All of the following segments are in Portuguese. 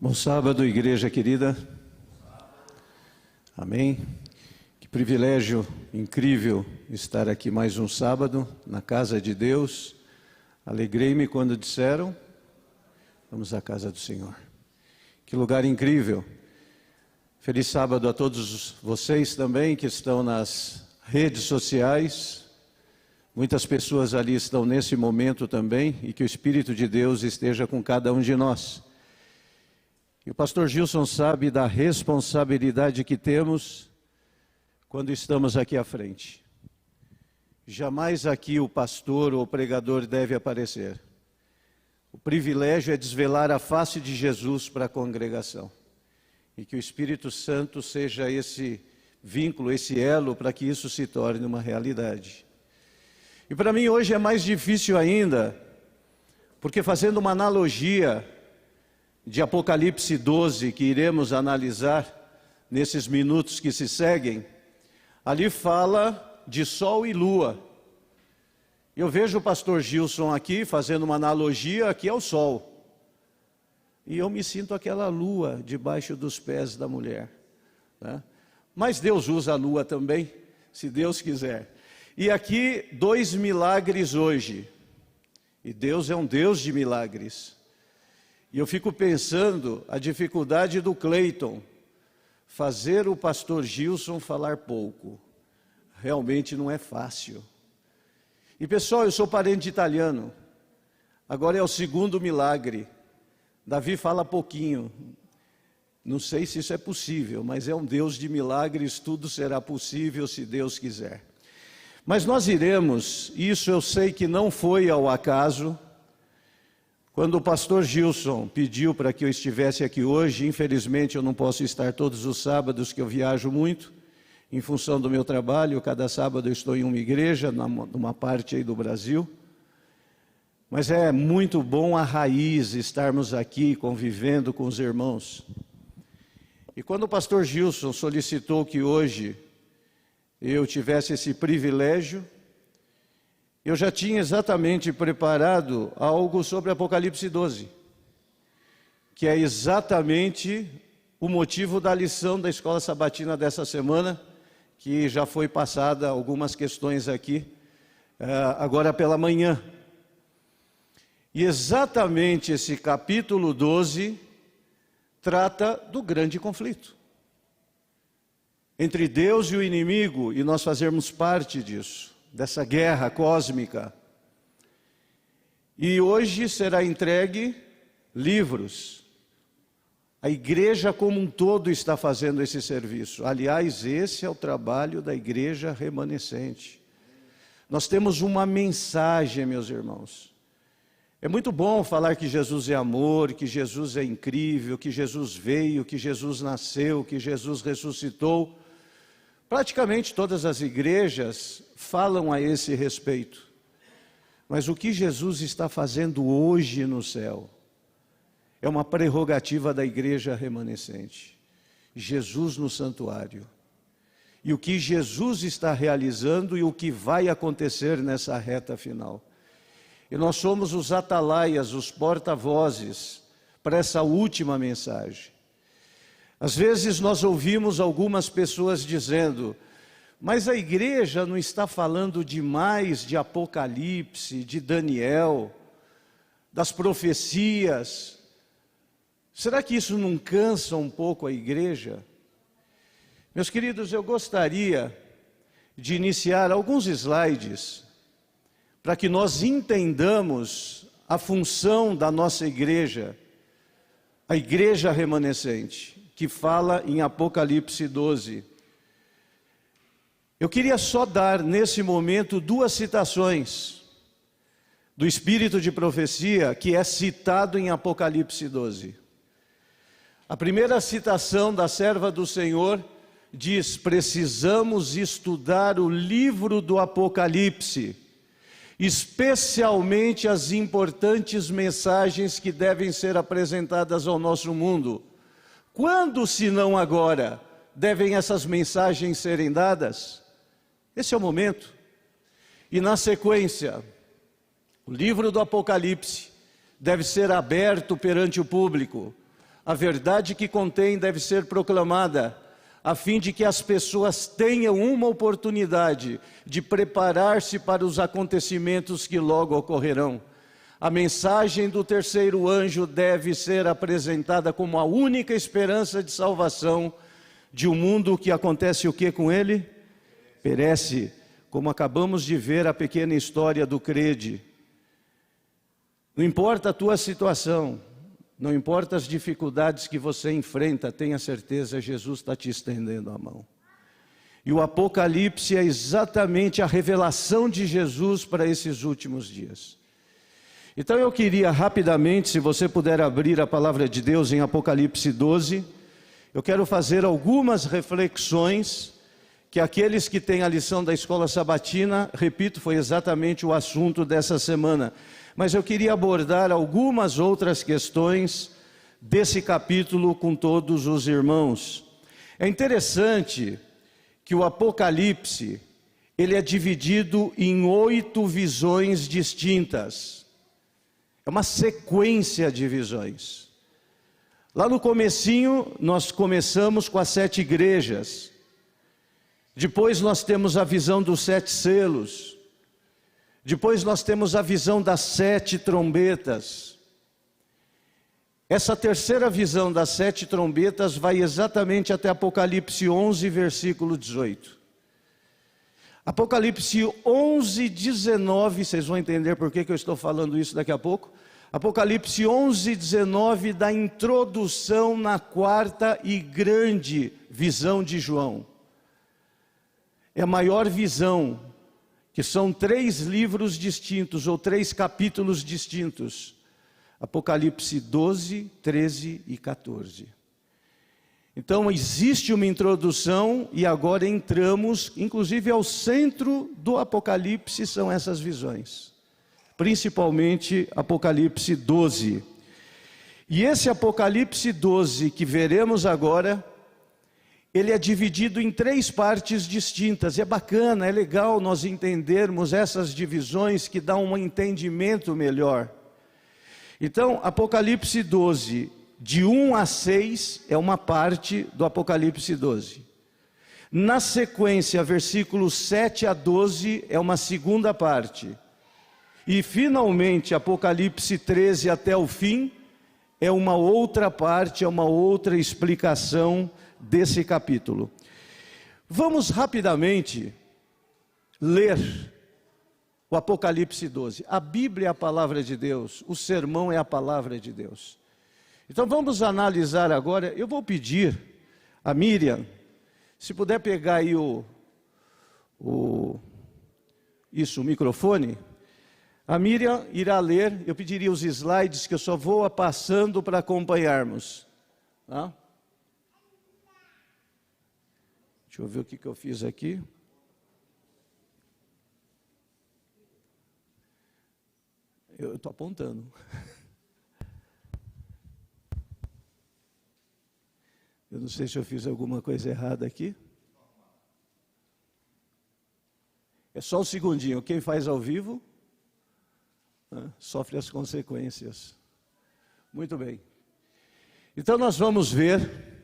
Bom sábado, igreja querida. Amém. Que privilégio incrível estar aqui mais um sábado na casa de Deus. Alegrei-me quando disseram, vamos à casa do Senhor. Que lugar incrível. Feliz sábado a todos vocês também que estão nas redes sociais. Muitas pessoas ali estão nesse momento também e que o Espírito de Deus esteja com cada um de nós. E o pastor Gilson sabe da responsabilidade que temos quando estamos aqui à frente. Jamais aqui o pastor ou o pregador deve aparecer. O privilégio é desvelar a face de Jesus para a congregação. E que o Espírito Santo seja esse vínculo, esse elo, para que isso se torne uma realidade. E para mim hoje é mais difícil ainda, porque fazendo uma analogia de Apocalipse 12, que iremos analisar nesses minutos que se seguem, ali fala de sol e lua. Eu vejo o pastor Gilson aqui fazendo uma analogia aqui ao sol. E eu me sinto aquela lua debaixo dos pés da mulher, né? Mas Deus usa a lua também, se Deus quiser. E aqui 2 milagres hoje. E Deus é um Deus de milagres. E eu fico pensando a dificuldade do Cleiton fazer o pastor Gilson falar pouco. Realmente não é fácil. E pessoal, eu sou parente italiano. Agora é o segundo milagre. Davi fala pouquinho. Não sei se isso é possível, mas é um Deus de milagres, tudo será possível se Deus quiser. Mas nós iremos, isso eu sei que não foi ao acaso. Quando o pastor Gilson pediu para que eu estivesse aqui hoje, infelizmente eu não posso estar todos os sábados, que eu viajo muito, em função do meu trabalho. Cada sábado eu estou em uma igreja, numa parte aí do Brasil. Mas é muito bom a raiz estarmos aqui convivendo com os irmãos. E quando o pastor Gilson solicitou que hoje eu tivesse esse privilégio, eu já tinha exatamente preparado algo sobre Apocalipse 12, que é exatamente o motivo da lição da Escola Sabatina dessa semana, que já foi passada algumas questões aqui, agora pela manhã. E exatamente esse capítulo 12 trata do grande conflito entre Deus e o inimigo, e nós fazermos parte disso, dessa guerra cósmica. E hoje será entregue livros. A igreja como um todo está fazendo esse serviço. Aliás, esse é o trabalho da igreja remanescente. Nós temos uma mensagem, meus irmãos. É muito bom falar que Jesus é amor, que Jesus é incrível, que Jesus veio, que Jesus nasceu, que Jesus ressuscitou. Praticamente todas as igrejas falam a esse respeito. Mas o que Jesus está fazendo hoje no céu é uma prerrogativa da igreja remanescente. Jesus no santuário. E o que Jesus está realizando e o que vai acontecer nessa reta final. E nós somos os atalaias, os porta-vozes para essa última mensagem. Às vezes nós ouvimos algumas pessoas dizendo, mas a igreja não está falando demais de Apocalipse, de Daniel, das profecias. Será que isso não cansa um pouco a igreja? Meus queridos, eu gostaria de iniciar alguns slides para que nós entendamos a função da nossa igreja, a igreja remanescente, que fala em Apocalipse 12. Eu queria só dar nesse momento 2 citações do espírito de profecia que é citado em Apocalipse 12. A primeira citação da serva do Senhor diz: precisamos estudar o livro do Apocalipse, especialmente as importantes mensagens que devem ser apresentadas ao nosso mundo. Quando, se não agora, devem essas mensagens serem dadas? Esse é o momento. E na sequência, o livro do Apocalipse deve ser aberto perante o público. A verdade que contém deve ser proclamada, a fim de que as pessoas tenham uma oportunidade de preparar-se para os acontecimentos que logo ocorrerão. A mensagem do terceiro anjo deve ser apresentada como a única esperança de salvação de um mundo que acontece o que com ele? Perece, como acabamos de ver a pequena história do Crede. Não importa a tua situação, não importa as dificuldades que você enfrenta, tenha certeza, Jesus está te estendendo a mão. E o Apocalipse é exatamente a revelação de Jesus para esses últimos dias. Então eu queria rapidamente, se você puder abrir a palavra de Deus em Apocalipse 12, eu quero fazer algumas reflexões que aqueles que têm a lição da escola sabatina, repito, foi exatamente o assunto dessa semana. Mas eu queria abordar algumas outras questões desse capítulo com todos os irmãos. É interessante que o Apocalipse, ele é dividido em 8 visões distintas. É uma sequência de visões. Lá no comecinho, nós começamos com as 7 igrejas. Depois nós temos a visão dos 7 selos. Depois nós temos a visão das 7 trombetas. Essa terceira visão das 7 trombetas vai exatamente até Apocalipse 11, versículo 18. Apocalipse 11, 19, vocês vão entender por que eu estou falando isso daqui a pouco. Apocalipse 11, 19 dá introdução na 4ª e grande visão de João. É a maior visão, que são 3 livros distintos, ou 3 capítulos distintos. Apocalipse 12, 13 e 14. Então existe uma introdução e agora entramos, inclusive ao centro do Apocalipse são essas visões. Principalmente Apocalipse 12. E esse Apocalipse 12 que veremos agora, ele é dividido em 3 partes distintas. É bacana, é legal nós entendermos essas divisões que dão um entendimento melhor. Então, Apocalipse 12, de 1 a 6, é uma parte do Apocalipse 12. Na sequência, versículos 7 a 12, é uma segunda parte. E, finalmente, Apocalipse 13 até o fim, é uma outra parte, é uma outra explicação desse capítulo. Vamos rapidamente ler o Apocalipse 12. A Bíblia é a palavra de Deus, o sermão é a palavra de Deus. Então vamos analisar agora. Eu vou pedir a Miriam, se puder pegar aí o microfone. A Miriam irá ler, eu pediria os slides que eu só vou passando para acompanharmos. Tá? Deixa eu ver o que eu fiz aqui. Eu estou apontando. Eu não sei se eu fiz alguma coisa errada aqui. É só um segundinho. Quem faz ao vivo, sofre as consequências. Muito bem. Então nós vamos ver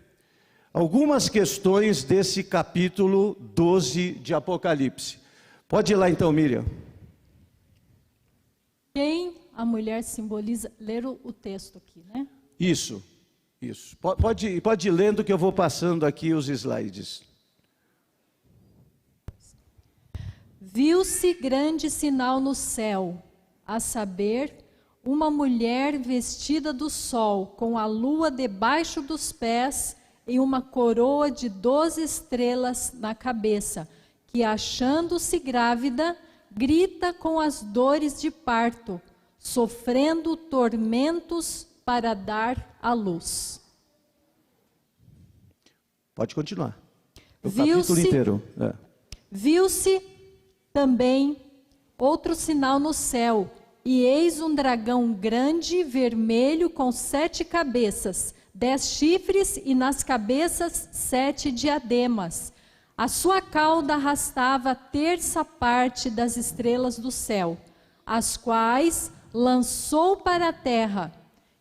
algumas questões desse capítulo 12 de Apocalipse. Pode ir lá então, Miriam. Quem a mulher simboliza? Ler o texto aqui, né? Isso. Pode ir lendo que eu vou passando aqui os slides. Viu-se grande sinal no céu, a saber, uma mulher vestida do sol, com a lua debaixo dos pés e uma coroa de 12 estrelas na cabeça, que, achando-se grávida, grita com as dores de parto, sofrendo tormentos para dar à luz. Pode continuar. O capítulo inteiro. Viu-se também outro sinal no céu, e eis um dragão grande, vermelho, com 7 cabeças, 10 chifres, e nas cabeças 7 diademas. A sua cauda arrastava a 1/3 parte das estrelas do céu, as quais lançou para a terra,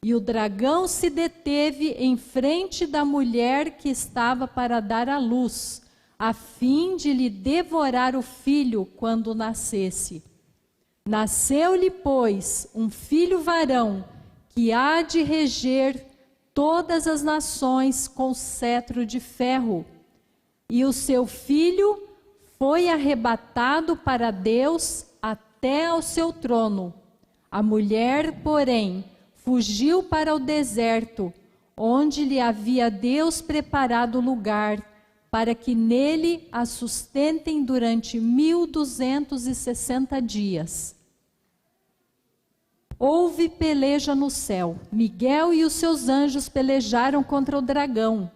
E o dragão se deteve em frente da mulher que estava para dar à luz, a fim de lhe devorar o filho quando nascesse. Nasceu-lhe, pois, um filho varão, que há de reger todas as nações com cetro de ferro. E o seu filho foi arrebatado para Deus até ao seu trono. A mulher, porém, fugiu para o deserto, onde lhe havia Deus preparado lugar, para que nele a sustentem durante 1260 dias. Houve peleja no céu. Miguel e os seus anjos pelejaram contra o dragão.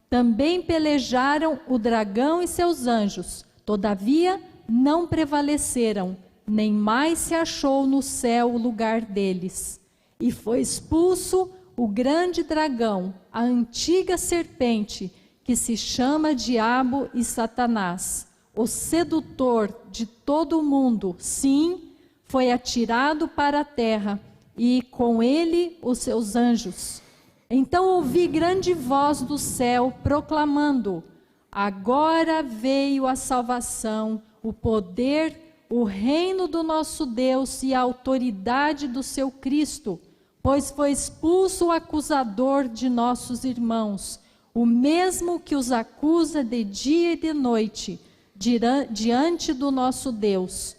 Também pelejaram o dragão e seus anjos. Todavia, não prevaleceram, nem mais se achou no céu o lugar deles. E foi expulso o grande dragão, a antiga serpente, que se chama Diabo e Satanás, o sedutor de todo o mundo. Sim, foi atirado para a terra, e com ele os seus anjos. Então ouvi grande voz do céu proclamando: agora veio a salvação, o poder, o reino do nosso Deus e a autoridade do seu Cristo, pois foi expulso o acusador de nossos irmãos, o mesmo que os acusa de dia e de noite, diante do nosso Deus.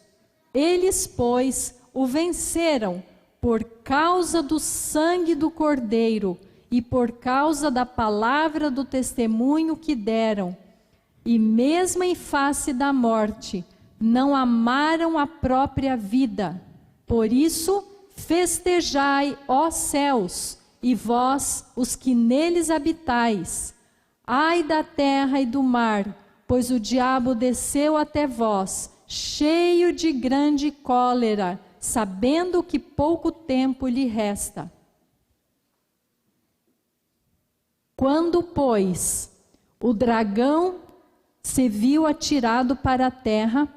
Eles, pois, o venceram por causa do sangue do Cordeiro e por causa da palavra do testemunho que deram. E mesmo em face da morte, não amaram a própria vida. Por isso, festejai, ó céus, e vós, os que neles habitais. Ai da terra e do mar, pois o diabo desceu até vós, cheio de grande cólera, sabendo que pouco tempo lhe resta. Quando, pois, o dragão se viu atirado para a terra,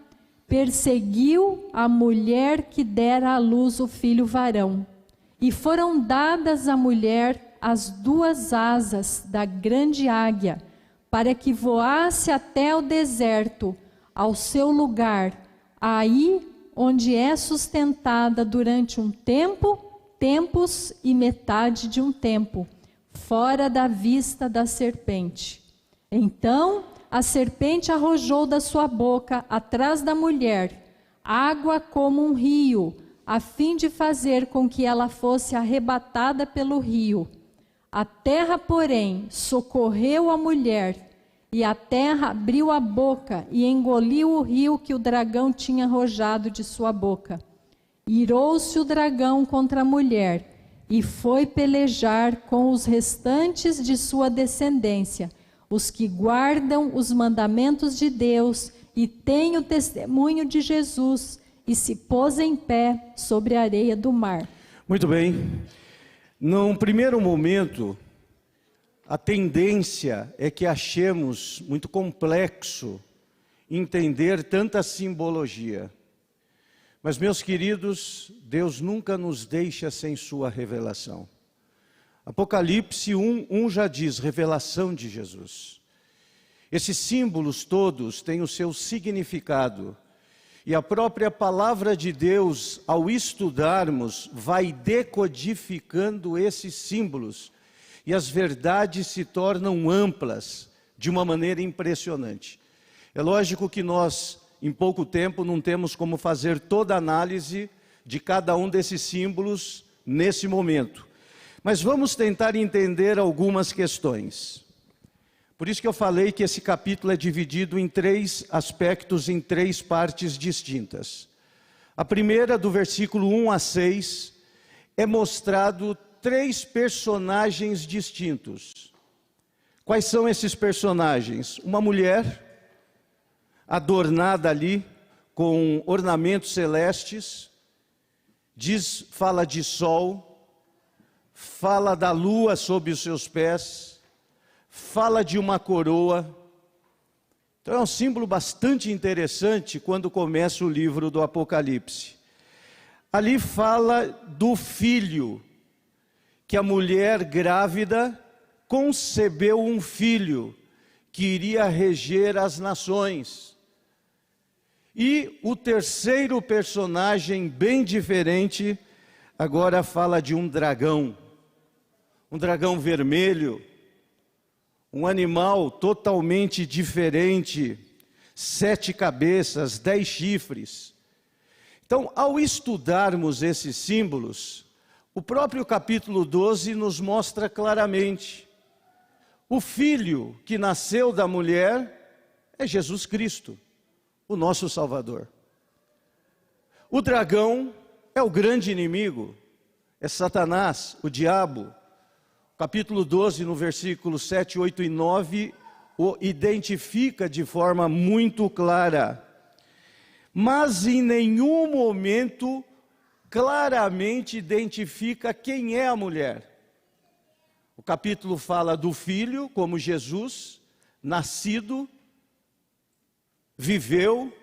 perseguiu a mulher que dera à luz o filho varão. E foram dadas à mulher as 2 asas da grande águia, para que voasse até o deserto, ao seu lugar, aí onde é sustentada durante um tempo, tempos e metade de um tempo, fora da vista da serpente. Então a serpente arrojou da sua boca, atrás da mulher, água como um rio, a fim de fazer com que ela fosse arrebatada pelo rio. A terra, porém, socorreu a mulher, e a terra abriu a boca e engoliu o rio que o dragão tinha arrojado de sua boca. Irou-se o dragão contra a mulher, e foi pelejar com os restantes de sua descendência, os que guardam os mandamentos de Deus e têm o testemunho de Jesus, e se pôs em pé sobre a areia do mar. Muito bem. Num primeiro momento, a tendência é que achemos muito complexo entender tanta simbologia. Mas, meus queridos, Deus nunca nos deixa sem sua revelação. Apocalipse 1 já diz, revelação de Jesus. Esses símbolos todos têm o seu significado. E a própria palavra de Deus, ao estudarmos, vai decodificando esses símbolos. E as verdades se tornam amplas, de uma maneira impressionante. É lógico que nós, em pouco tempo, não temos como fazer toda a análise de cada um desses símbolos nesse momento. Mas vamos tentar entender algumas questões. Por isso que eu falei que esse capítulo é dividido em 3 aspectos, em 3 partes distintas. A primeira, do versículo 1 a 6, é mostrado 3 personagens distintos. Quais são esses personagens? Uma mulher adornada ali com ornamentos celestes, fala de sol, fala da lua sob os seus pés, fala de uma coroa. Então é um símbolo bastante interessante quando começa o livro do Apocalipse. Ali fala do filho, que a mulher grávida concebeu um filho que iria reger as nações. E o terceiro personagem, bem diferente, agora fala de um dragão vermelho, um animal totalmente diferente, 7 cabeças, 10 chifres. Então, ao estudarmos esses símbolos, o próprio capítulo 12 nos mostra claramente: o filho que nasceu da mulher é Jesus Cristo, o nosso Salvador. O dragão é o grande inimigo, é Satanás, o diabo. Capítulo 12, no versículo 7, 8 e 9, o identifica de forma muito clara. Mas em nenhum momento claramente identifica quem é a mulher. O capítulo fala do filho como Jesus, nascido, viveu.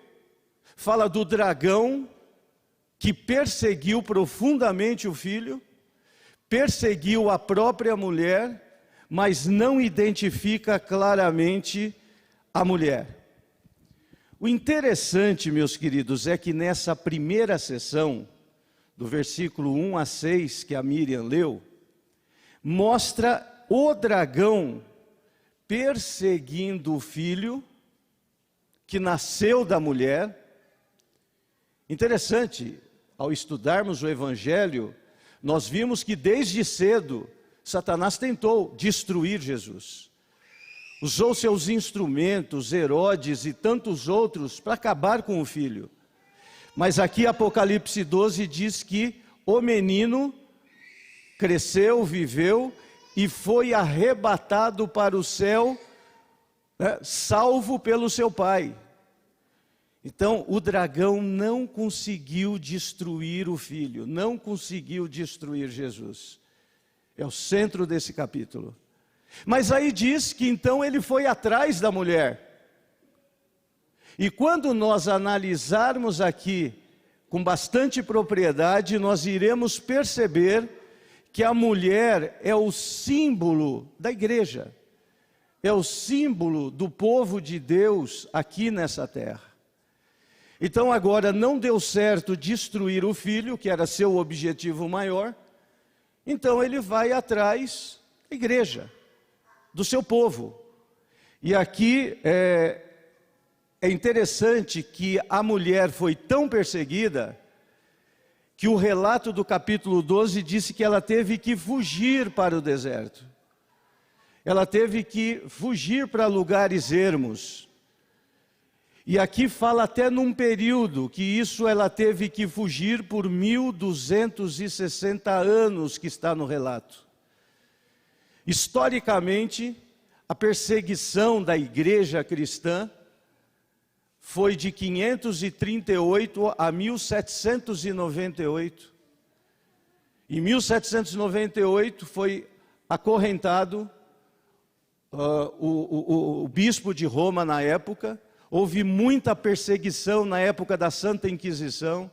Fala do dragão que perseguiu profundamente o filho, perseguiu a própria mulher, mas não identifica claramente a mulher. O interessante, meus queridos, é que nessa primeira sessão, do versículo 1 a 6, que a Miriam leu, mostra o dragão perseguindo o filho que nasceu da mulher. Interessante, ao estudarmos o Evangelho, nós vimos que desde cedo Satanás tentou destruir Jesus. Usou seus instrumentos, Herodes e tantos outros, para acabar com o filho. Mas aqui Apocalipse 12 diz que o menino cresceu, viveu e foi arrebatado para o céu, salvo pelo seu pai. Então, o dragão não conseguiu destruir o filho, não conseguiu destruir Jesus. É o centro desse capítulo. Mas aí diz que então ele foi atrás da mulher. E quando nós analisarmos aqui com bastante propriedade, nós iremos perceber que a mulher é o símbolo da igreja, é o símbolo do povo de Deus aqui nessa terra. Então agora não deu certo destruir o filho, que era seu objetivo maior, então ele vai atrás da igreja, do seu povo. E aqui é interessante que a mulher foi tão perseguida, que o relato do capítulo 12 disse que ela teve que fugir para o deserto. Ela teve que fugir para lugares ermos. E aqui fala até num período que isso ela teve que fugir por 1260 anos, que está no relato. Historicamente, a perseguição da igreja cristã foi de 538 a 1798. Em 1798 foi acorrentado o bispo de Roma na época. Houve muita perseguição na época da Santa Inquisição.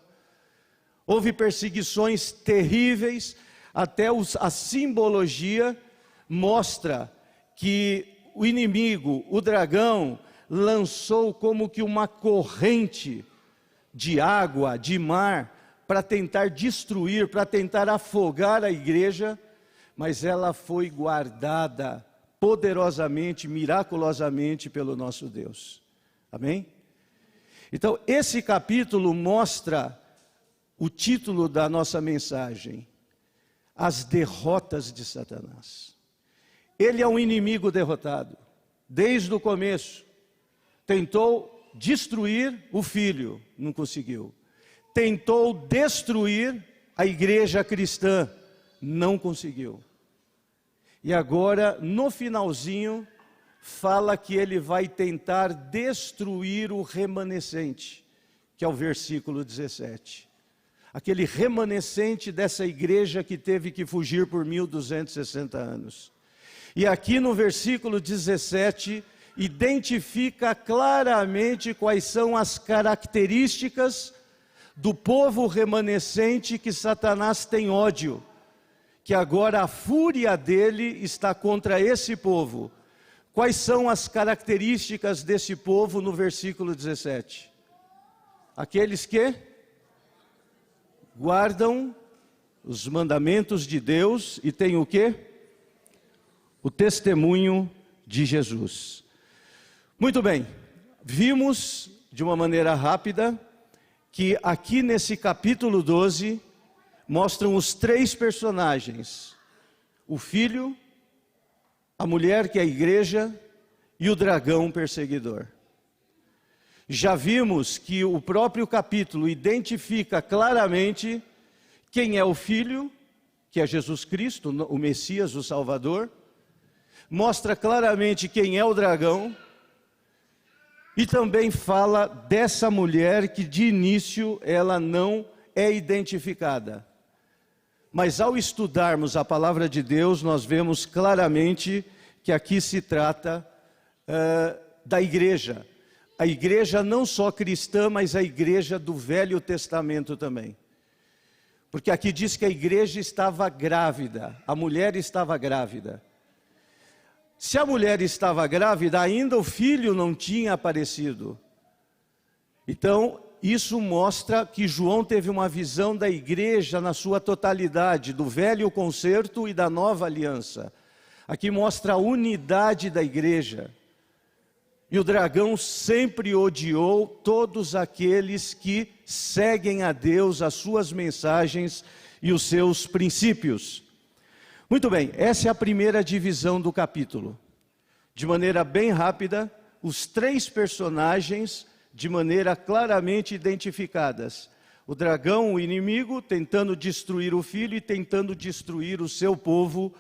Houve perseguições terríveis, até a simbologia mostra que o inimigo, o dragão, lançou como que uma corrente de água, de mar, para tentar destruir, para tentar afogar a igreja, mas ela foi guardada poderosamente, miraculosamente pelo nosso Deus. Amém? Então, esse capítulo mostra o título da nossa mensagem: as derrotas de Satanás. Ele é um inimigo derrotado, desde o começo. Tentou destruir o filho, não conseguiu. Tentou destruir a igreja cristã, não conseguiu. E agora, no finalzinho, fala que ele vai tentar destruir o remanescente, que é o versículo 17. Aquele remanescente dessa igreja que teve que fugir por 1260 anos. E aqui no versículo 17, identifica claramente quais são as características do povo remanescente que Satanás tem ódio, que agora a fúria dele está contra esse povo. Quais são as características desse povo no versículo 17? Aqueles que guardam os mandamentos de Deus e têm o quê? O testemunho de Jesus. Muito bem, vimos de uma maneira rápida que aqui nesse capítulo 12 mostram os três personagens: o filho, a mulher que é a igreja e o dragão perseguidor. Já vimos que o próprio capítulo identifica claramente quem é o filho, que é Jesus Cristo, o Messias, o Salvador. Mostra claramente quem é o dragão. E também fala dessa mulher que de início ela não é identificada. Mas ao estudarmos a palavra de Deus, nós vemos claramente que aqui se trata da igreja. A igreja não só cristã, mas a igreja do Velho Testamento também. Porque aqui diz que a igreja estava grávida, a mulher estava grávida. Se a mulher estava grávida, ainda o filho não tinha aparecido. Então, isso mostra que João teve uma visão da igreja na sua totalidade, do velho concerto e da nova aliança. Aqui mostra a unidade da igreja. E o dragão sempre odiou todos aqueles que seguem a Deus, as suas mensagens e os seus princípios. Muito bem, essa é a primeira divisão do capítulo. De maneira bem rápida, os três personagens de maneira claramente identificadas. O dragão, o inimigo, tentando destruir o filho e tentando destruir o seu povo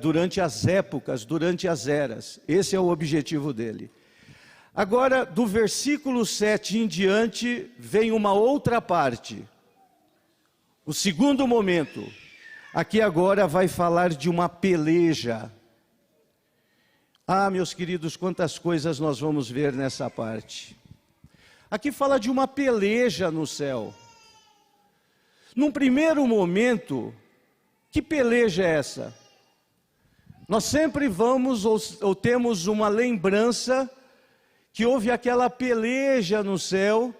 durante as épocas, durante as eras. Esse é o objetivo dele. Agora, do versículo 7 em diante, vem uma outra parte. O segundo momento. Aqui agora vai falar de uma peleja. Ah, meus queridos, quantas coisas nós vamos ver nessa parte. Aqui fala de uma peleja no céu. Num primeiro momento, que peleja é essa? Nós sempre vamos ou temos uma lembrança que houve aquela peleja no céu,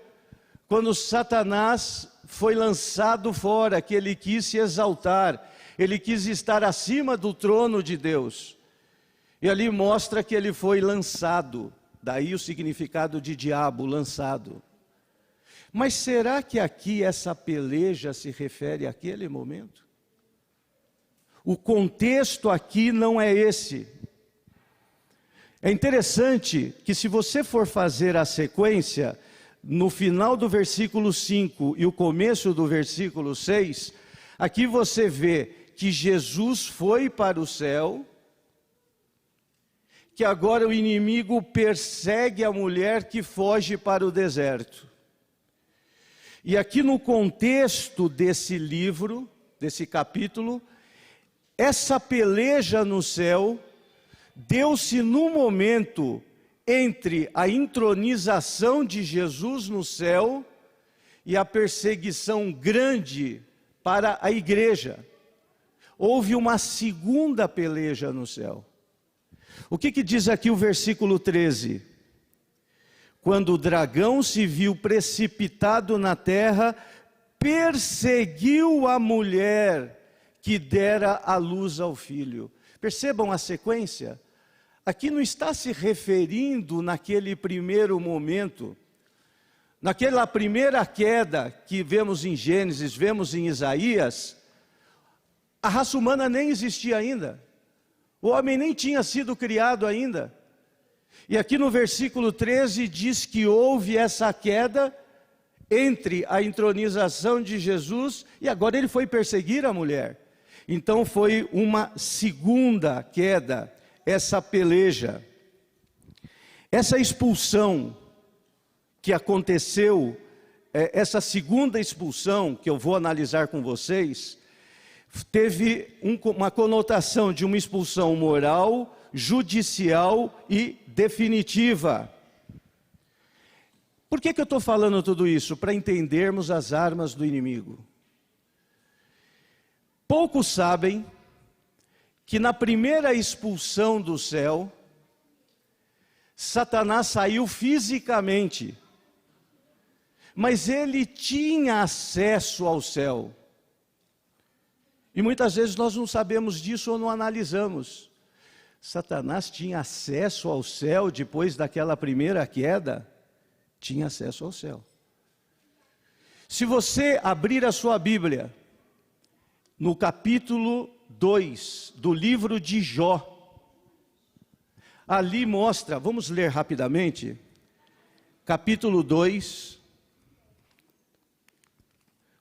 quando Satanás foi lançado fora, que ele quis se exaltar, ele quis estar acima do trono de Deus. E ali mostra que ele foi lançado, daí o significado de diabo, lançado. Mas será que aqui essa peleja se refere àquele momento? O contexto aqui não é esse. É interessante que se você for fazer a sequência, no final do versículo 5 e o começo do versículo 6, aqui você vê que Jesus foi para o céu, que agora o inimigo persegue a mulher que foge para o deserto. E aqui no contexto desse livro, desse capítulo, essa peleja no céu deu-se no momento entre a intronização de Jesus no céu e a perseguição grande para a igreja. Houve uma segunda peleja no céu. O que diz aqui o versículo 13? Quando o dragão se viu precipitado na terra, perseguiu a mulher que dera a luz ao filho. Percebam a sequência? Aqui não está se referindo naquele primeiro momento, naquela primeira queda que vemos em Gênesis, vemos em Isaías, a raça humana nem existia ainda, o homem nem tinha sido criado ainda. E aqui no versículo 13 diz que houve essa queda entre a entronização de Jesus e agora ele foi perseguir a mulher. Então foi uma segunda queda, essa peleja. Essa expulsão que aconteceu, essa segunda expulsão que eu vou analisar com vocês, teve uma conotação de uma expulsão moral, judicial e definitiva. Por que eu estou falando tudo isso? Para entendermos as armas do inimigo. Poucos sabem que na primeira expulsão do céu, Satanás saiu fisicamente, mas ele tinha acesso ao céu. E muitas vezes nós não sabemos disso ou não analisamos. Satanás tinha acesso ao céu depois daquela primeira queda? Tinha acesso ao céu. Se você abrir a sua Bíblia, no capítulo 2 do livro de Jó, ali mostra, vamos ler rapidamente, capítulo 2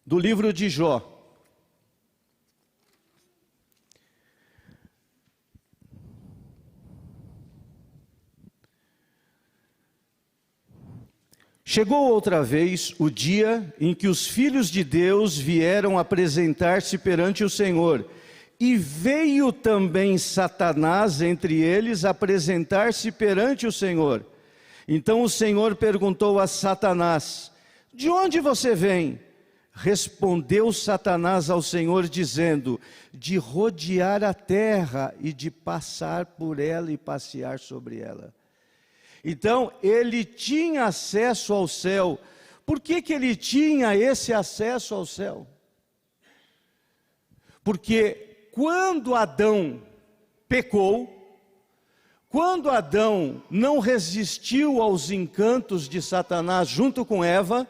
do livro de Jó. Chegou outra vez o dia em que os filhos de Deus vieram apresentar-se perante o Senhor, e veio também Satanás entre eles apresentar-se perante o Senhor. Então o Senhor perguntou a Satanás: de onde você vem? Respondeu Satanás ao Senhor dizendo: de rodear a terra e de passar por ela e passear sobre ela. Então, ele tinha acesso ao céu. Por que ele tinha esse acesso ao céu? Porque quando Adão pecou, quando Adão não resistiu aos encantos de Satanás junto com Eva,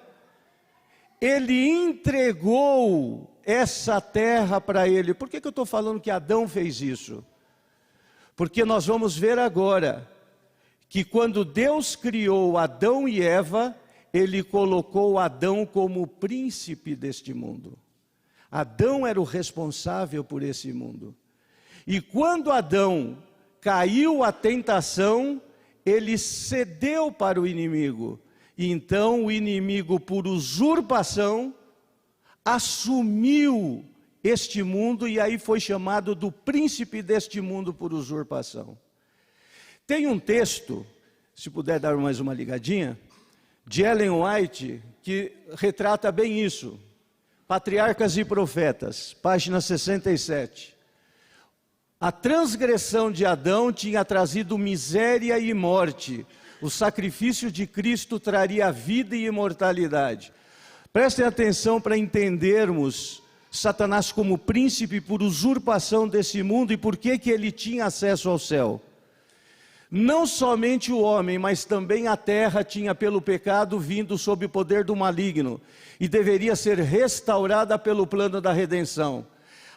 ele entregou essa terra para ele. Por que eu estou falando que Adão fez isso? Porque nós vamos ver agora que quando Deus criou Adão e Eva, Ele colocou Adão como príncipe deste mundo. Adão era o responsável por esse mundo. E quando Adão caiu à tentação, ele cedeu para o inimigo. E então o inimigo, por usurpação, assumiu este mundo e aí foi chamado do príncipe deste mundo por usurpação. Tem um texto, se puder dar mais uma ligadinha, de Ellen White, que retrata bem isso. Patriarcas e Profetas, página 67. A transgressão de Adão tinha trazido miséria e morte. O sacrifício de Cristo traria vida e imortalidade. Prestem atenção para entendermos Satanás como príncipe por usurpação desse mundo e por que ele tinha acesso ao céu. Não somente o homem, mas também a terra tinha pelo pecado vindo sob o poder do maligno e deveria ser restaurada pelo plano da redenção.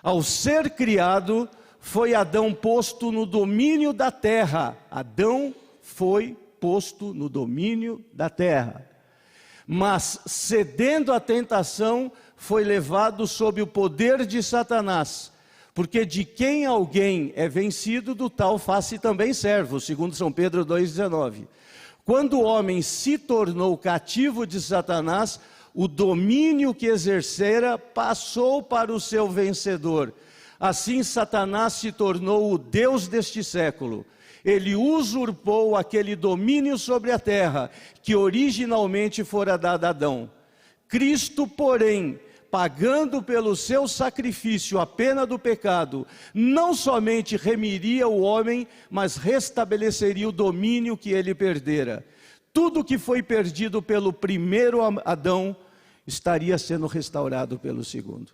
Ao ser criado, foi Adão posto no domínio da terra. Adão foi posto no domínio da terra. Mas, cedendo à tentação, foi levado sob o poder de Satanás. Porque de quem alguém é vencido, do tal faz-se também servo, segundo São Pedro 2,19. Quando o homem se tornou cativo de Satanás, o domínio que exercera passou para o seu vencedor. Assim Satanás se tornou o Deus deste século. Ele usurpou aquele domínio sobre a terra, que originalmente fora dado a Adão. Cristo, porém, pagando pelo seu sacrifício a pena do pecado, não somente remiria o homem, mas restabeleceria o domínio que ele perdera. Tudo que foi perdido pelo primeiro Adão, estaria sendo restaurado pelo segundo.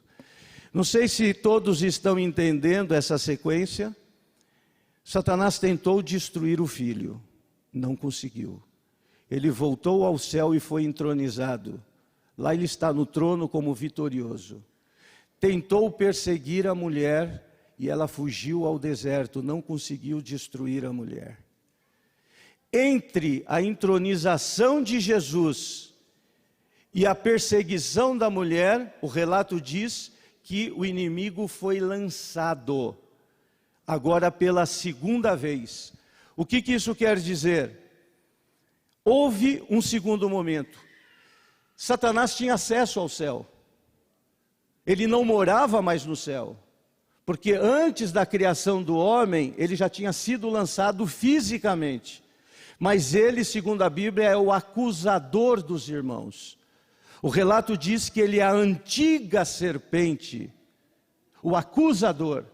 Não sei se todos estão entendendo essa sequência. Satanás tentou destruir o filho, não conseguiu. Ele voltou ao céu e foi entronizado. Lá ele está no trono como vitorioso. Tentou perseguir a mulher e ela fugiu ao deserto, não conseguiu destruir a mulher. Entre a entronização de Jesus e a perseguição da mulher, o relato diz que o inimigo foi lançado, agora pela segunda vez. O que isso quer dizer? Houve um segundo momento. Satanás tinha acesso ao céu. Ele não morava mais no céu, porque antes da criação do homem, ele já tinha sido lançado fisicamente. Mas ele, segundo a Bíblia, é o acusador dos irmãos. O relato diz que ele é a antiga serpente, o acusador.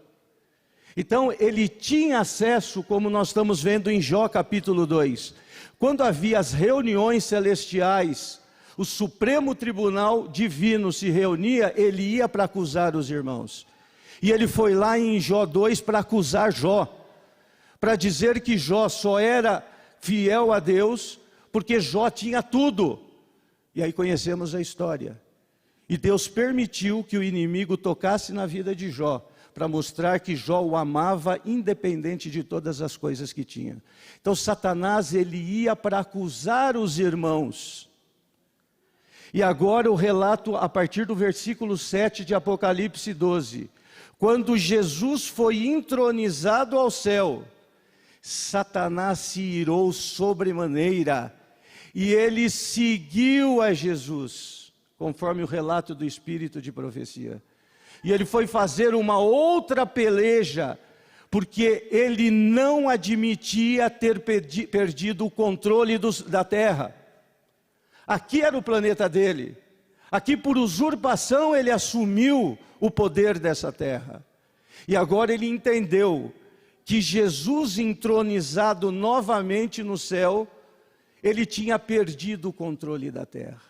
Então ele tinha acesso, como nós estamos vendo em Jó capítulo 2. Quando havia as reuniões celestiais, o Supremo Tribunal Divino se reunia, ele ia para acusar os irmãos. E ele foi lá em Jó 2 para acusar Jó, para dizer que Jó só era fiel a Deus, porque Jó tinha tudo. E aí conhecemos a história. E Deus permitiu que o inimigo tocasse na vida de Jó, para mostrar que Jó o amava independente de todas as coisas que tinha. Então Satanás, ele ia para acusar os irmãos. E agora o relato a partir do versículo 7 de Apocalipse 12. Quando Jesus foi entronizado ao céu, Satanás se irou sobremaneira, e ele seguiu a Jesus, conforme o relato do Espírito de profecia. E ele foi fazer uma outra peleja, porque ele não admitia ter perdido o controle da terra. Aqui era o planeta dele. Aqui por usurpação ele assumiu o poder dessa terra. E agora ele entendeu que Jesus entronizado novamente no céu, ele tinha perdido o controle da terra.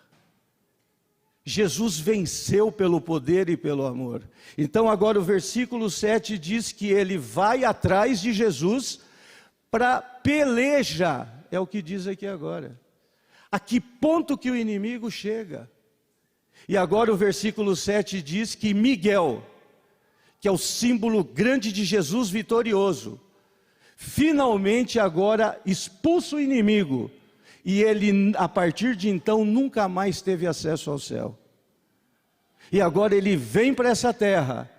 Jesus venceu pelo poder e pelo amor. Então agora o versículo 7 diz que ele vai atrás de Jesus para peleja. É o que diz aqui agora. A que ponto que o inimigo chega? E agora o versículo 7 diz que Miguel, que é o símbolo grande de Jesus vitorioso, finalmente agora expulsa o inimigo. E ele, a partir de então, nunca mais teve acesso ao céu. E agora ele vem para essa terra.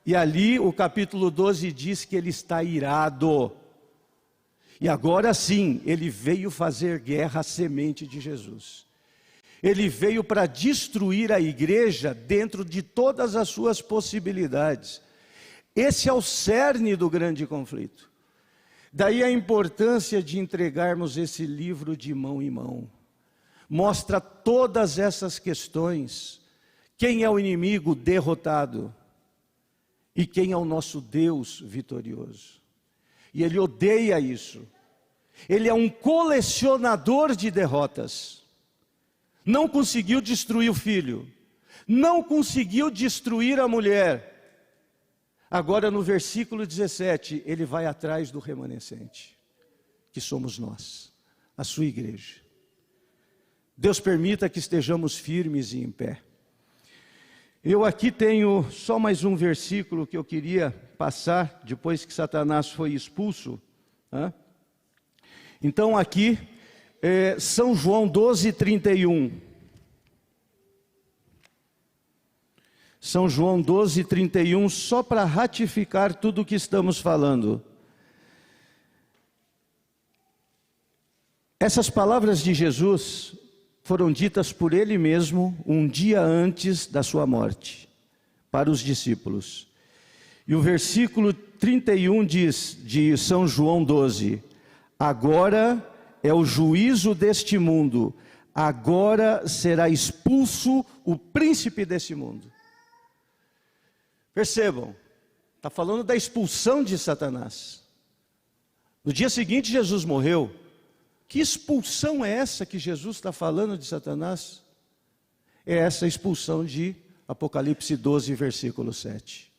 E ali o capítulo 12 diz que ele está irado. E agora sim, ele veio fazer guerra à semente de Jesus. Ele veio para destruir a igreja dentro de todas as suas possibilidades. Esse é o cerne do grande conflito. Daí a importância de entregarmos esse livro de mão em mão. Mostra todas essas questões. Quem é o inimigo derrotado? E quem é o nosso Deus vitorioso? E ele odeia isso. Ele é um colecionador de derrotas. Não conseguiu destruir o filho. Não conseguiu destruir a mulher. Agora no versículo 17, ele vai atrás do remanescente, que somos nós, a sua igreja. Deus permita que estejamos firmes e em pé. Eu aqui tenho só mais um versículo que eu queria passar, depois que Satanás foi expulso. Então aqui, São João 12:31. São João 12:31, só para ratificar tudo o que estamos falando. Essas palavras de Jesus foram ditas por ele mesmo um dia antes da sua morte, para os discípulos. E o versículo 31 diz, de São João 12, agora é o juízo deste mundo, agora será expulso o príncipe desse mundo. Percebam, está falando da expulsão de Satanás. No dia seguinte Jesus morreu. Que expulsão é essa que Jesus está falando de Satanás? É essa expulsão de Apocalipse 12, versículo 7.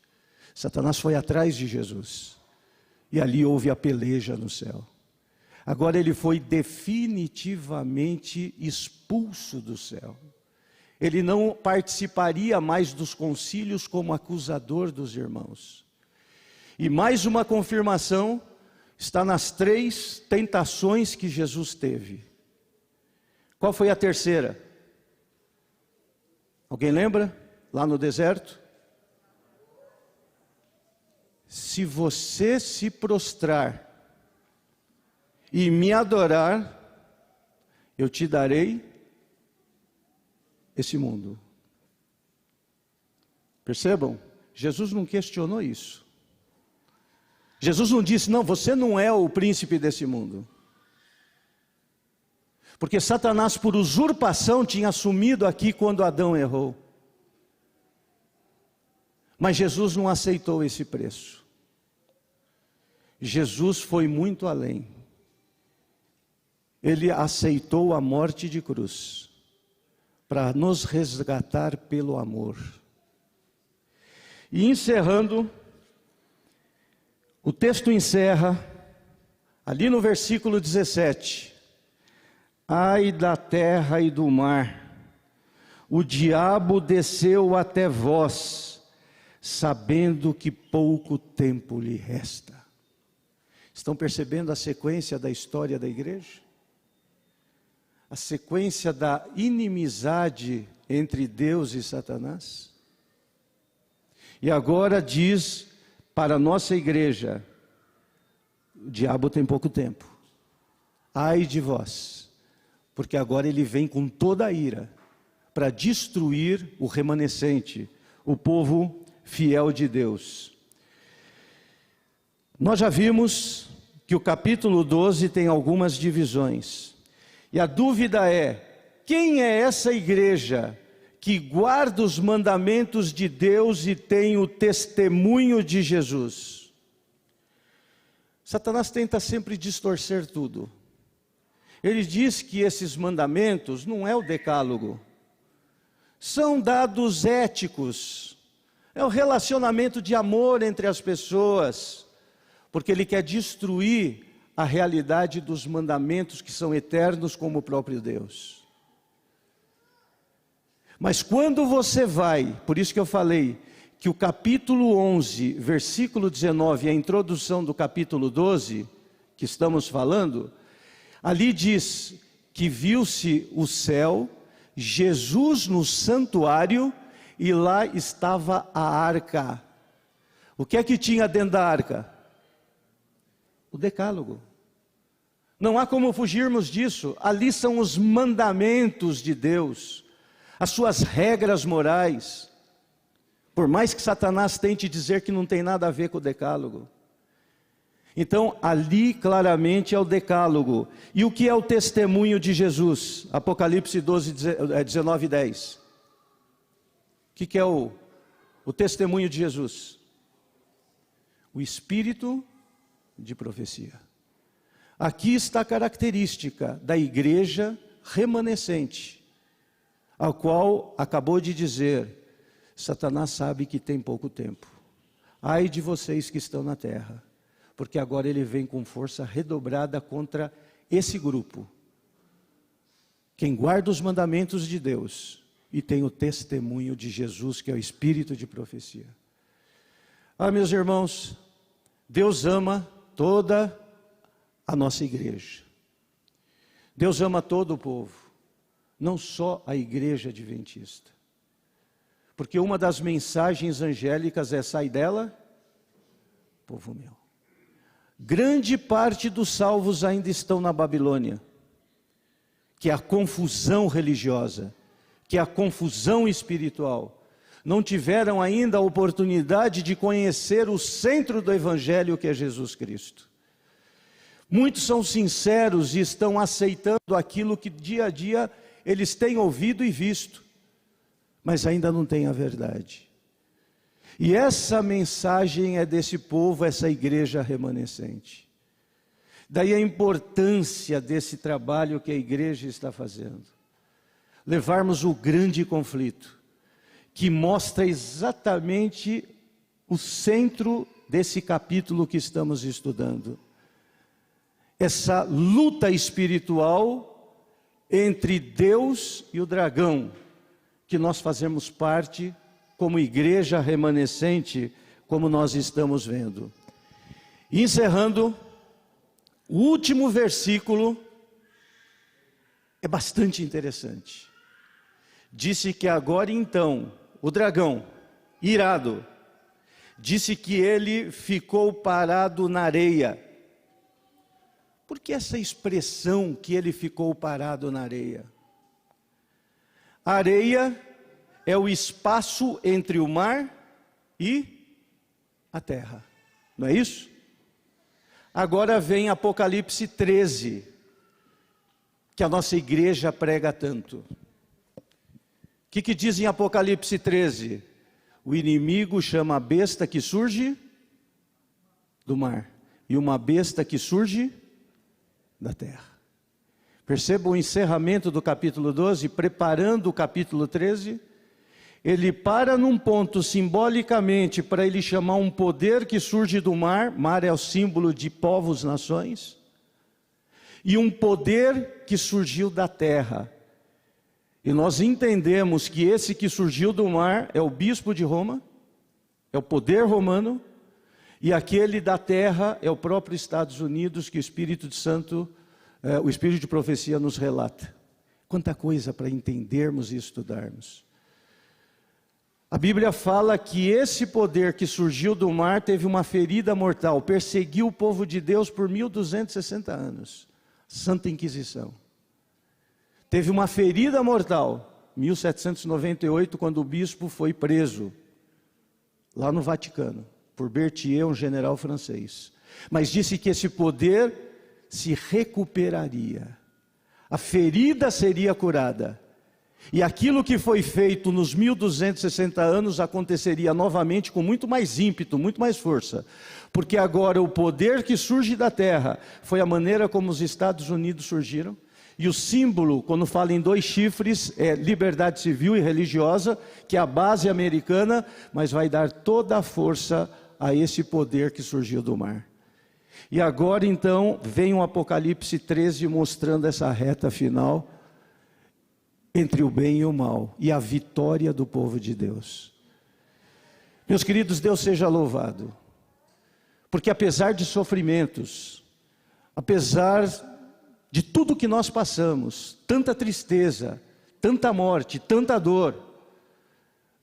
Satanás foi atrás de Jesus. E ali houve a peleja no céu. Agora ele foi definitivamente expulso do céu. Ele não participaria mais dos concílios como acusador dos irmãos. E mais uma confirmação está nas 3 tentações que Jesus teve. Qual foi a terceira? Alguém lembra? Lá no deserto? Se você se prostrar e me adorar, eu te darei esse mundo. Percebam? Jesus não questionou isso. Jesus não disse, não, você não é o príncipe desse mundo. Porque Satanás, por usurpação, tinha assumido aqui quando Adão errou. Mas Jesus não aceitou esse preço. Jesus foi muito além. Ele aceitou a morte de cruz para nos resgatar pelo amor. E encerrando, o texto encerra ali no versículo 17. Ai da terra e do mar, o diabo desceu até vós, sabendo que pouco tempo lhe resta. Estão percebendo a sequência da história da igreja? A sequência da inimizade entre Deus e Satanás? E agora diz para a nossa igreja: o diabo tem pouco tempo. Ai de vós, porque agora ele vem com toda a ira para destruir o remanescente, o povo fiel de Deus. Nós já vimos que o capítulo 12 tem algumas divisões. E a dúvida é: quem é essa igreja que guarda os mandamentos de Deus e tem o testemunho de Jesus? Satanás tenta sempre distorcer tudo. Ele diz que esses mandamentos não é o decálogo. São dados éticos. É o relacionamento de amor entre as pessoas. Porque ele quer destruir a realidade dos mandamentos que são eternos como o próprio Deus. Mas quando você vai, por isso que eu falei que o capítulo 11, versículo 19, a introdução do capítulo 12, que estamos falando, ali diz que viu-se o céu, Jesus no santuário, e lá estava a arca. O que é que tinha dentro da arca? O decálogo. Não há como fugirmos disso. Ali são os mandamentos de Deus, as suas regras morais. Por mais que Satanás tente dizer que não tem nada a ver com o decálogo. Então, ali claramente é o decálogo. E o que é o testemunho de Jesus? Apocalipse 19, 10. O que é o testemunho de Jesus? O Espírito de profecia. Aqui está a característica da igreja remanescente, a qual acabou de dizer: Satanás sabe que tem pouco tempo. Ai de vocês que estão na terra, porque agora ele vem com força redobrada contra esse grupo. Quem guarda os mandamentos de Deus e tem o testemunho de Jesus, que é o Espírito de profecia. Ah, meus irmãos, Deus ama toda a nossa igreja. Deus ama todo o povo, não só a igreja adventista. Porque uma das mensagens angélicas é: sai dela, povo meu. Grande parte dos salvos ainda estão na Babilônia, que é a confusão religiosa, que é a confusão espiritual. Não tiveram ainda a oportunidade de conhecer o centro do Evangelho, que é Jesus Cristo. Muitos são sinceros e estão aceitando aquilo que dia a dia eles têm ouvido e visto, mas ainda não têm a verdade. E essa mensagem é desse povo, essa igreja remanescente. Daí a importância desse trabalho que a igreja está fazendo. Levarmos o grande conflito, que mostra exatamente o centro desse capítulo que estamos estudando. Essa luta espiritual entre Deus e o dragão, que nós fazemos parte como igreja remanescente, como nós estamos vendo. E encerrando, o último versículo é bastante interessante. Disse que agora então, o dragão, irado, disse que ele ficou parado na areia. Por que essa expressão que ele ficou parado na areia? A areia é o espaço entre o mar e a terra, não é isso? Agora vem Apocalipse 13, que a nossa igreja prega tanto. O que diz em Apocalipse 13? O inimigo chama a besta que surge do mar e uma besta que surge da terra. Perceba o encerramento do capítulo 12, preparando o capítulo 13. Ele para num ponto simbolicamente para ele chamar um poder que surge do mar. Mar é o símbolo de povos, nações. E um poder que surgiu da terra. E nós entendemos que esse que surgiu do mar é o bispo de Roma, é o poder romano, e aquele da terra é o próprio Estados Unidos, que o Espírito Santo, o Espírito de profecia nos relata. Quanta coisa para entendermos e estudarmos. A Bíblia fala que esse poder que surgiu do mar teve uma ferida mortal, perseguiu o povo de Deus por 1260 anos. Santa Inquisição. Teve uma ferida mortal, 1798, quando o bispo foi preso, lá no Vaticano, por Berthier, um general francês. Mas disse que esse poder se recuperaria. A ferida seria curada. E aquilo que foi feito nos 1260 anos aconteceria novamente com muito mais ímpeto, muito mais força. Porque agora o poder que surge da terra foi a maneira como os Estados Unidos surgiram. E o símbolo, quando fala em 2 chifres, é liberdade civil e religiosa, que é a base americana, mas vai dar toda a força a esse poder que surgiu do mar. E agora então vem o Apocalipse 13 mostrando essa reta final entre o bem e o mal, e a vitória do povo de Deus. Meus queridos, Deus seja louvado, porque apesar de sofrimentos, apesar de tudo que nós passamos, tanta tristeza, tanta morte, tanta dor,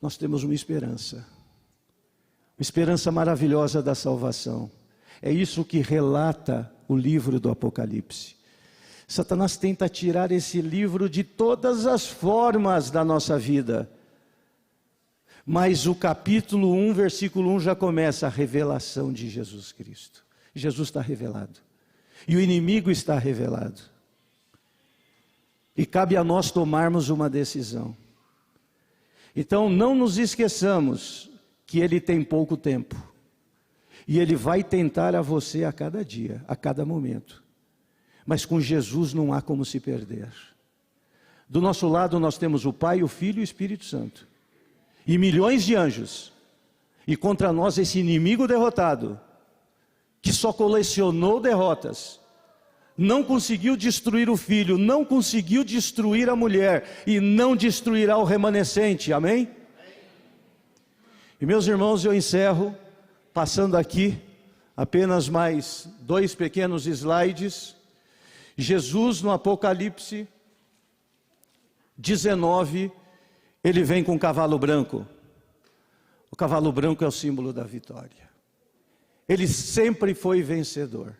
nós temos uma esperança maravilhosa da salvação. É isso que relata o livro do Apocalipse. Satanás tenta tirar esse livro de todas as formas da nossa vida. Mas o capítulo 1, versículo 1 já começa a revelação de Jesus Cristo. Jesus está revelado. E o inimigo está revelado. E cabe a nós tomarmos uma decisão. Então não nos esqueçamos que ele tem pouco tempo. E ele vai tentar a você a cada dia, a cada momento. Mas com Jesus não há como se perder. Do nosso lado nós temos o Pai, o Filho e o Espírito Santo. E milhões de anjos. E contra nós esse inimigo derrotado, que só colecionou derrotas. Não conseguiu destruir o filho, não conseguiu destruir a mulher, e não destruirá o remanescente, amém? E meus irmãos, eu encerro, passando aqui, apenas mais 2 pequenos slides. Jesus no Apocalipse 19, ele vem com um cavalo branco. O cavalo branco é o símbolo da vitória. Ele sempre foi vencedor.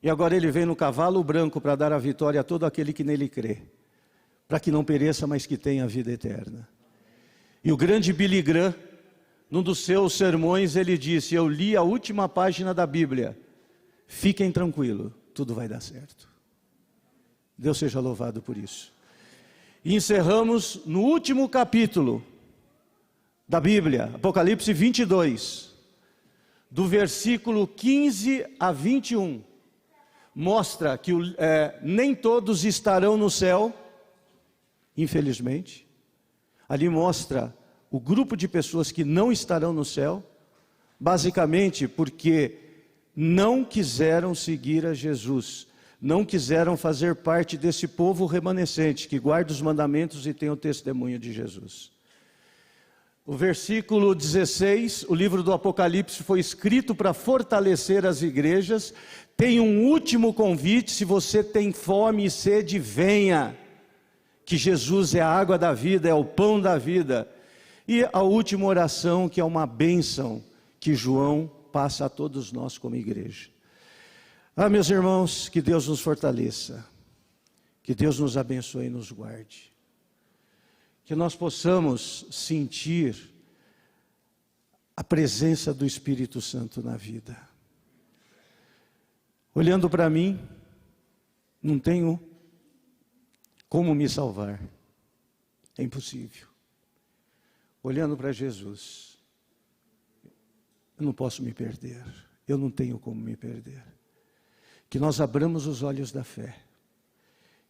E agora ele vem no cavalo branco para dar a vitória a todo aquele que nele crê. Para que não pereça, mas que tenha a vida eterna. E o grande Billy Graham, num dos seus sermões, ele disse: eu li a última página da Bíblia. Fiquem tranquilos, tudo vai dar certo. Deus seja louvado por isso. E encerramos no último capítulo da Bíblia, Apocalipse 22, do versículo 15 a 21. Mostra que nem todos estarão no céu, infelizmente. Ali mostra o grupo de pessoas que não estarão no céu, basicamente porque não quiseram seguir a Jesus. Não quiseram fazer parte desse povo remanescente, que guarda os mandamentos e tem o testemunho de Jesus. O versículo 16, o livro do Apocalipse foi escrito para fortalecer as igrejas. Tem um último convite: se você tem fome e sede, venha, que Jesus é a água da vida, é o pão da vida. E a última oração, que é uma bênção que João passa a todos nós como igreja. Meus irmãos, que Deus nos fortaleça, que Deus nos abençoe e nos guarde, que nós possamos sentir a presença do Espírito Santo na vida. Olhando para mim, não tenho como me salvar, é impossível. Olhando para Jesus, Eu não posso me perder. Eu não tenho como me perder. Que nós abramos os olhos da fé.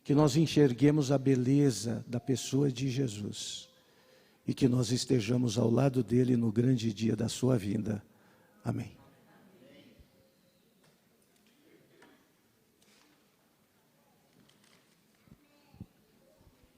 Que nós enxerguemos a beleza da pessoa de Jesus. E que nós estejamos ao lado dele no grande dia da sua vinda. Amém.